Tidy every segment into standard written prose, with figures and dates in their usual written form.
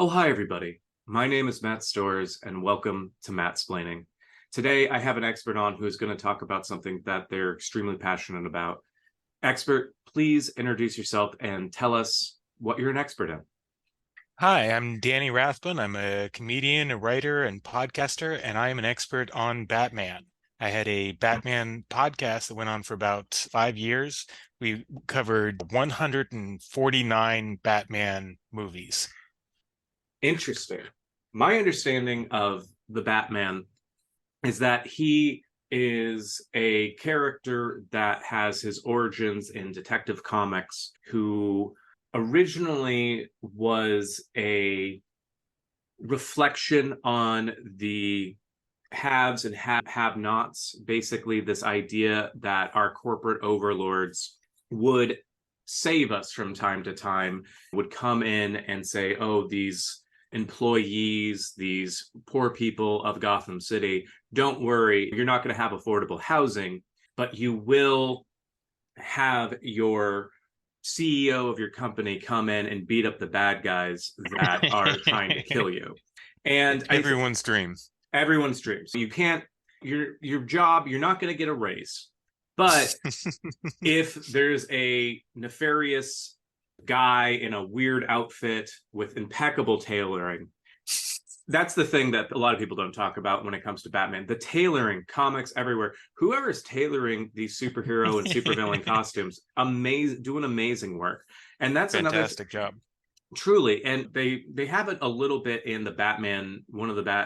Oh, hi, everybody. My name is Matt Storrs, and welcome to Mattsplaining. Today, I have an expert on who is going to talk about something that they're extremely passionate about. Expert, please introduce yourself and tell us what you're an expert in. Hi, I'm Danny Rathbun. I'm a comedian, a writer, and podcaster, and I am an expert on Batman. I had a Batman podcast that went on for about 5 years. We covered 149 Batman movies. Interesting. My understanding of the Batman is that he is a character that has his origins in Detective Comics, who originally was a reflection on the haves and have-nots. Basically, this idea that our corporate overlords would save us from time to time, would come in and say, oh, these employees, these poor people of Gotham City, don't worry, you're not going to have affordable housing, but you will have your CEO of your company come in and beat up the bad guys that are trying to kill you. And Everyone's dream. everyone's dreams. You can't your job, you're not going to get a raise. But if there's a nefarious guy in a weird outfit with impeccable tailoring, that's the thing that a lot of people don't talk about when it comes to Batman. The tailoring, comics everywhere. Whoever's tailoring these superhero and supervillain costumes, doing amazing work. And that's another Fantastic job. truly, and they have it a little bit in the Batman,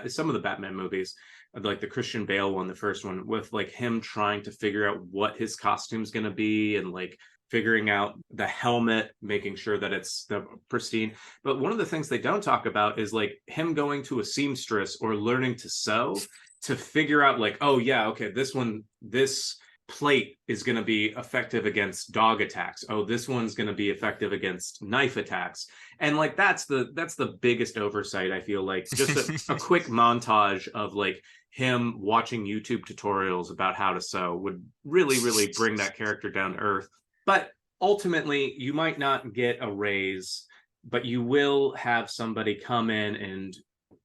some of the Batman movies, like the Christian Bale one, the first one, with like him trying to figure out what his costume's going to be, and like figuring out the helmet, making sure that it's the pristine. But one of the things they don't talk about is like him going to a seamstress or learning to sew to figure out like, oh yeah, okay, this plate is going to be effective against dog attacks. Oh, this one's going to be effective against knife attacks. And like that's the biggest oversight, I feel like. Just a quick montage of like him watching YouTube tutorials about how to sew would really bring that character down to earth. But ultimately, you might not get a raise, but you will have somebody come in and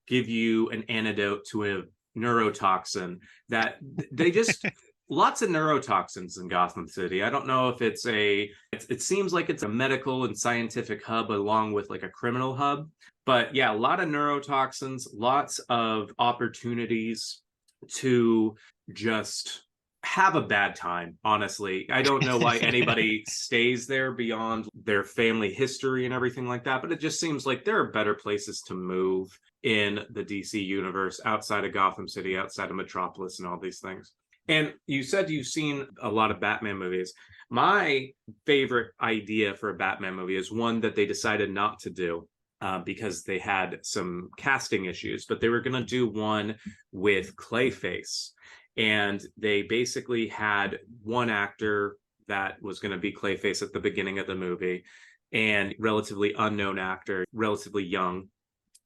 give you an antidote to a neurotoxin that they just lots of neurotoxins in Gotham City. I don't know if it seems like it's a medical and scientific hub along with like a criminal hub. But yeah, a lot of neurotoxins, lots of opportunities to just have a bad time, honestly. I don't know why anybody stays there beyond their family history and everything like that, but it just seems like there are better places to move in the DC universe outside of Gotham City, outside of Metropolis, and all these things. And you said you've seen a lot of Batman movies. My favorite idea for a Batman movie is one that they decided not to do because they had some casting issues, but they were going to do one with Clayface. And they basically had one actor that was going to be Clayface at the beginning of the movie, and relatively unknown actor, relatively young.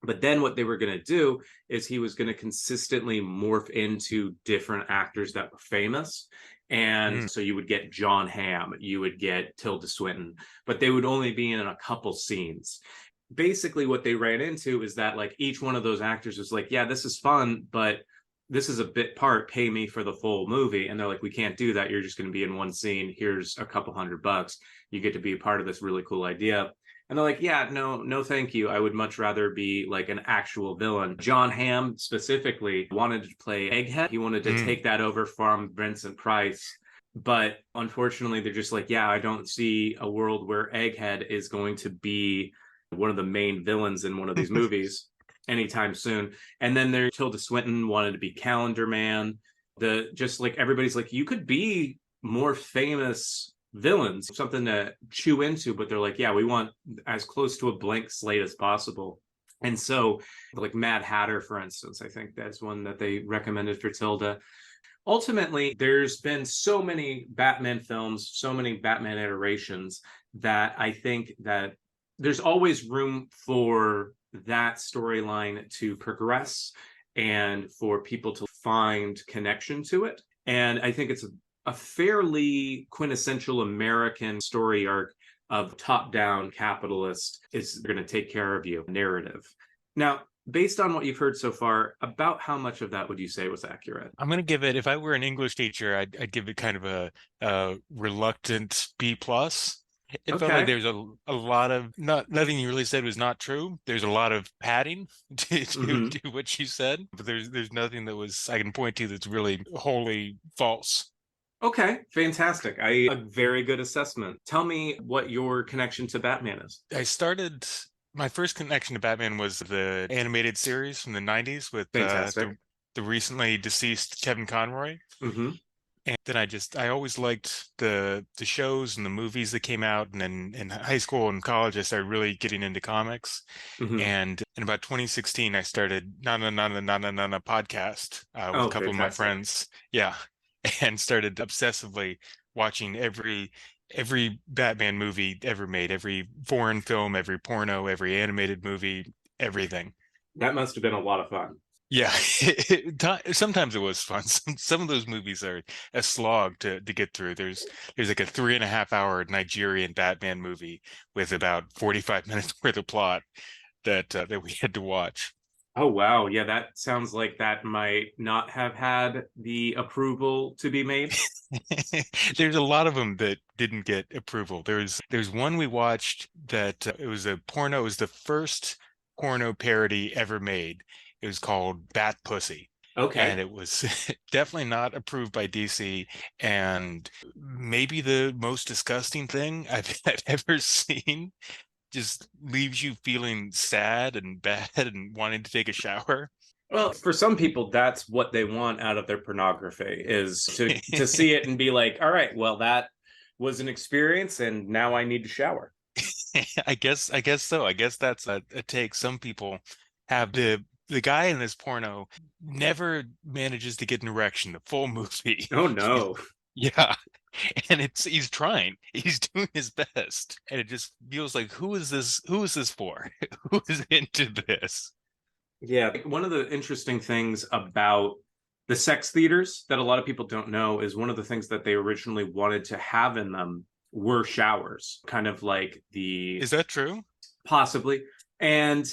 But then what they were going to do is he was going to consistently morph into different actors that were famous. And so you would get Jon Hamm, you would get Tilda Swinton, but they would only be in a couple scenes. Basically, what they ran into is that like each one of those actors was like, yeah, this is fun, but this is a bit part, pay me for the full movie. And they're like, we can't do that. You're just going to be in one scene. Here's a couple $100. You get to be a part of this really cool idea. And they're like, yeah, no, thank you. I would much rather be like an actual villain. Jon Hamm specifically wanted to play Egghead. He wanted to take that over from Vincent Price. But unfortunately, they're just like, yeah, I don't see a world where Egghead is going to be one of the main villains in one of these movies anytime soon. And then there, Tilda Swinton wanted to be Calendar Man. Just like everybody's like, you could be more famous villains, something to chew into, but they're like, yeah, we want as close to a blank slate as possible. And so like Mad Hatter, for instance, I think that's one that they recommended for Tilda. Ultimately, there's been so many Batman films, so many Batman iterations, that I think that there's always room for that storyline to progress and for people to find connection to it. And I think it's a fairly quintessential American story arc of top-down capitalist is going to take care of you narrative. Now, based on what you've heard so far, about how much of that would you say was accurate? I'm gonna give it, if I were an English teacher, I'd give it kind of a reluctant B plus. It felt like Okay. there's a lot of nothing you really said was not true. There's a lot of padding Hmm. to what you said, but there's nothing that was I can point to that's really wholly false. Okay, fantastic. A very good assessment. Tell me what your connection to Batman is. I started My first connection to Batman was the animated series from the 90s with Fantastic. the recently deceased Kevin Conroy. Hmm. And then I always liked the shows and the movies that came out. And then in high school and college, I started really getting into comics. Hmm. And in about 2016, I started Nana podcast with a Oh, couple of my fantastic. friends. Yeah. And started obsessively watching every Batman movie ever made, every foreign film, every porno, every animated movie, everything. That must have been a lot of fun. Yeah, sometimes it was fun. Some of those movies are a slog to get through. There's like a 3.5 hour Nigerian Batman movie with about 45 minutes worth of plot that we had to watch. Oh, wow. Yeah, that sounds like that might not have had the approval to be made. There's a lot of them that didn't get approval. There's one we watched that it was a porno. It was the first porno parody ever made. It was called Bat Pussy. And Okay. it was definitely not approved by DC, and maybe the most disgusting thing I've ever seen. Just leaves you feeling sad and bad and wanting to take a shower. Well, for some people, that's what they want out of their pornography is to see it and be like, all right, well, that was an experience, and now I need to shower. I guess so. I guess that's a take. Some people have the guy in this porno never manages to get an erection the full movie. Oh no. Yeah. And he's trying. He's doing his best. And it just feels like who is this for? Who is into this? Yeah, one of the interesting things about the sex theaters that a lot of people don't know is one of the things that they originally wanted to have in them were showers, kind of like the Is that true? possibly. And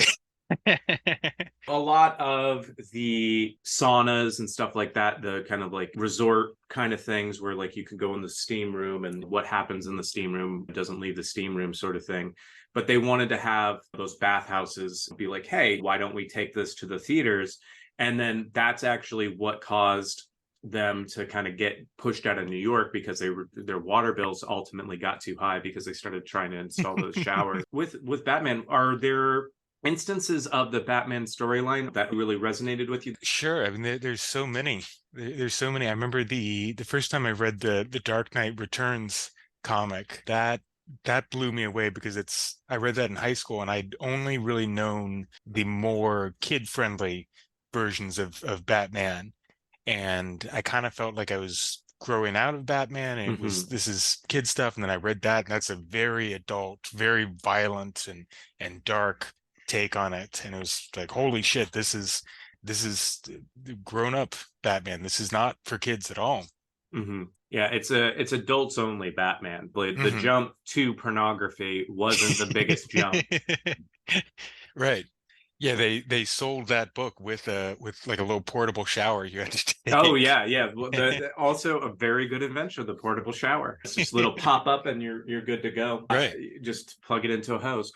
a lot of the saunas and stuff like that, the kind of like resort kind of things where like you could go in the steam room and what happens in the steam room doesn't leave the steam room sort of thing. But they wanted to have those bathhouses be like, hey, why don't we take this to the theaters? And then that's actually what caused them to kind of get pushed out of New York because their water bills ultimately got too high because they started trying to install those showers. With Batman, are there instances of the Batman storyline that really resonated with you? Sure. I mean, there's so many. There's so many. I remember the first time I read the Dark Knight Returns comic. That blew me away because I read that in high school and I'd only really known the more kid-friendly versions of Batman. And I kind of felt like I was growing out of Batman and Hmm. this is kid stuff. And then I read that and that's a very adult, very violent and dark take on it. And it was like, holy shit, this is grown up Batman. This is not for kids at all. Hmm. Yeah, it's adults only Batman, but the Hmm. jump to pornography wasn't the biggest jump. Right. Yeah, they sold that book with like a little portable shower you had to Oh take. yeah, yeah. Well, also a very good invention, the portable shower. It's just a little pop up and you're good to go. Right. Just plug it into a hose.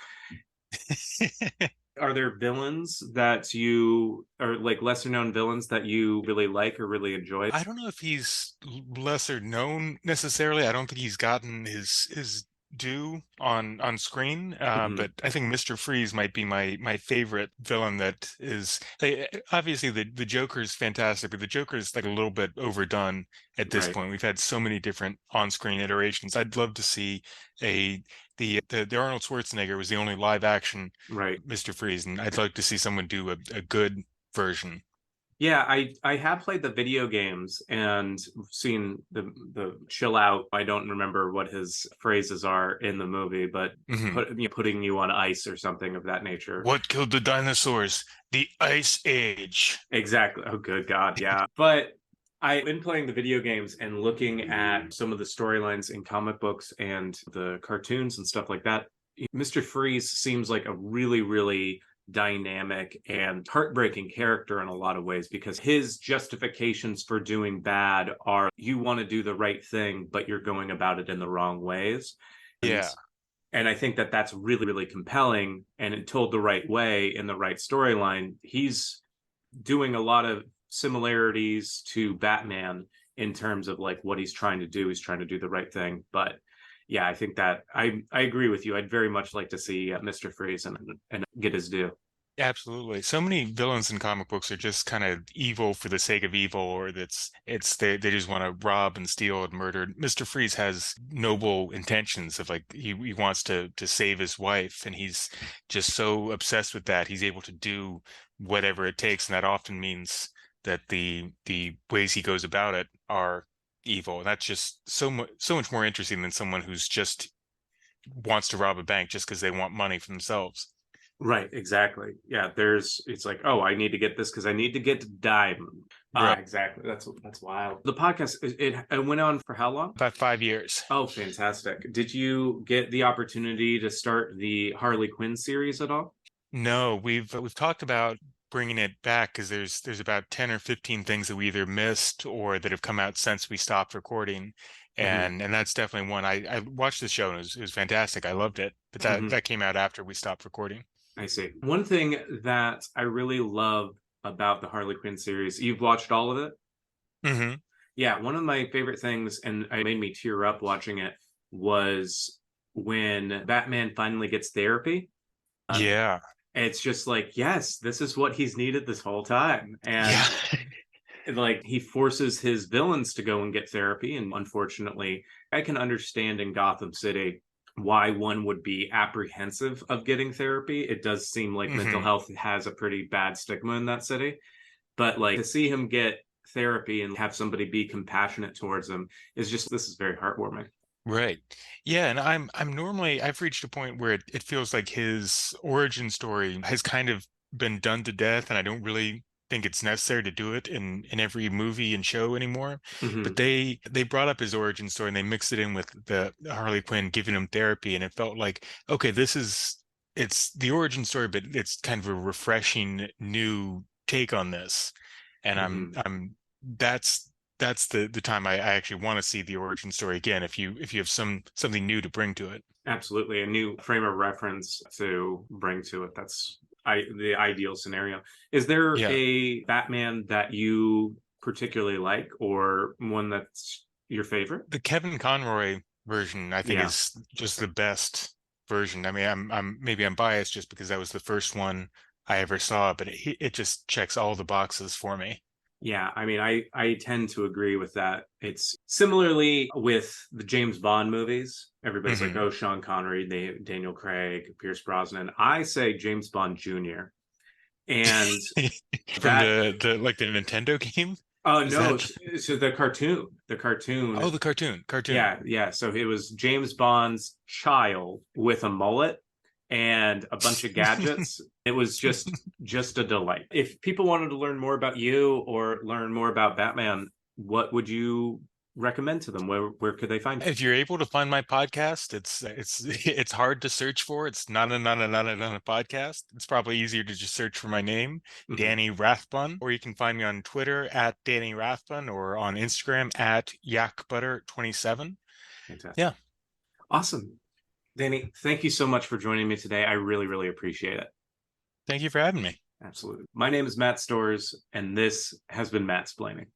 Are there villains that you or like lesser known villains that you really like or really enjoy? I don't know if he's lesser known necessarily. I don't think he's gotten his due on screen. Hmm. But I think Mr. Freeze might be my favorite villain. That is obviously the Joker is fantastic, but the Joker is like a little bit overdone at this Right, point. We've had so many different on-screen iterations. I'd love to see a the Arnold Schwarzenegger was the only live action right. Mr. Freeze, and I'd like to see someone do a good version. Yeah, I have played the video games and seen the chill out. I don't remember what his phrases are in the movie, but Mhm. putting you on ice or something of that nature. What killed the dinosaurs? The Ice Age. Exactly. Oh, good God, yeah. But I've been playing the video games and looking at some of the storylines in comic books and the cartoons and stuff like that. Mr. Freeze seems like a really, really dynamic and heartbreaking character in a lot of ways, because his justifications for doing bad are you want to do the right thing, but you're going about it in the wrong ways. And Yeah. and I think that that's really, really compelling, and it told the right way in the right storyline. He's doing a lot of similarities to Batman in terms of like what he's trying to do. He's trying to do the right thing. But yeah, I think that I agree with you. I'd very much like to see Mr. Freeze and get his due. Absolutely. So many villains in comic books are just kind of evil for the sake of evil, or they just want to rob and steal and murder. Mr. Freeze has noble intentions of like he wants to save his wife, and he's just so obsessed with that. He's able to do whatever it takes, and that often means that the ways he goes about it are evil. And that's just so much more interesting than someone who's just wants to rob a bank just because they want money for themselves. Right, exactly. Yeah, it's like, oh, I need to get this because I need to get diamond. Right. Exactly. That's wild. The podcast it went on for how long? About 5 years. Oh, fantastic. Did you get the opportunity to start the Harley Quinn series at all? No, we've talked about bringing it back because there's about 10 or 15 things that we either missed or that have come out since we stopped recording. Hmm. And that's definitely one. I watched the show and it was fantastic. I loved it. But Hmm. that came out after we stopped recording. I see. One thing that I really love about the Harley Quinn series, you've watched all of it? Hmm. Yeah, one of my favorite things, and it made me tear up watching it, was when Batman finally gets therapy. Um, Yeah. it's just like, yes, this is what he's needed this whole time. Yeah. And like he forces his villains to go and get therapy. And unfortunately, I can understand in Gotham City why one would be apprehensive of getting therapy. It does seem like mental Hmm. health has a pretty bad stigma in that city. But like to see him get therapy and have somebody be compassionate towards him is just, this is very heartwarming. Right. Yeah, and I'm normally I've reached a point where it feels like his origin story has kind of been done to death, and I don't really think it's necessary to do it in every movie and show anymore. But Hmm. they brought up his origin story and they mixed it in with the Harley Quinn giving him therapy, and it felt like, okay, it's the origin story, but it's kind of a refreshing new take on this. And Hmm. I'm that's the time I actually want to see the origin story again if you have something new to bring to it. Absolutely. A new frame of reference to bring to it. That's the ideal scenario. Is there Yeah. a Batman that you particularly like, or one that's your favorite? The Kevin Conroy version I think Yeah. is just the best version. I mean, I'm maybe I'm biased just because that was the first one I ever saw, but it just checks all the boxes for me. Yeah, I mean, I tend to agree with that. It's similarly with the James Bond movies. Everybody's like, Hmm. "Oh, Sean Connery, Daniel Craig, Pierce Brosnan." I say James Bond Jr. And From that, the like the Nintendo game? oh Is no, that so the cartoon, Oh, the cartoon. yeah, yeah. So it was James Bond's child with a mullet and a bunch of gadgets. It was just a delight. If people wanted to learn more about you or learn more about Batman, what would you recommend to them? Where could they find If you're able to find my podcast, it's it's hard to search for. It's not a podcast. It's probably easier to just search for my name, you? Hmm. Danny Rathbun, or you can find me on Twitter at Danny Rathbun or on Instagram at yakbutter27. Fantastic. Yeah, Awesome. Danny, thank you so much for joining me today. I really, really appreciate it. thank you for having me. Absolutely. My name is Matt Storrs, and this has been Mattsplaining.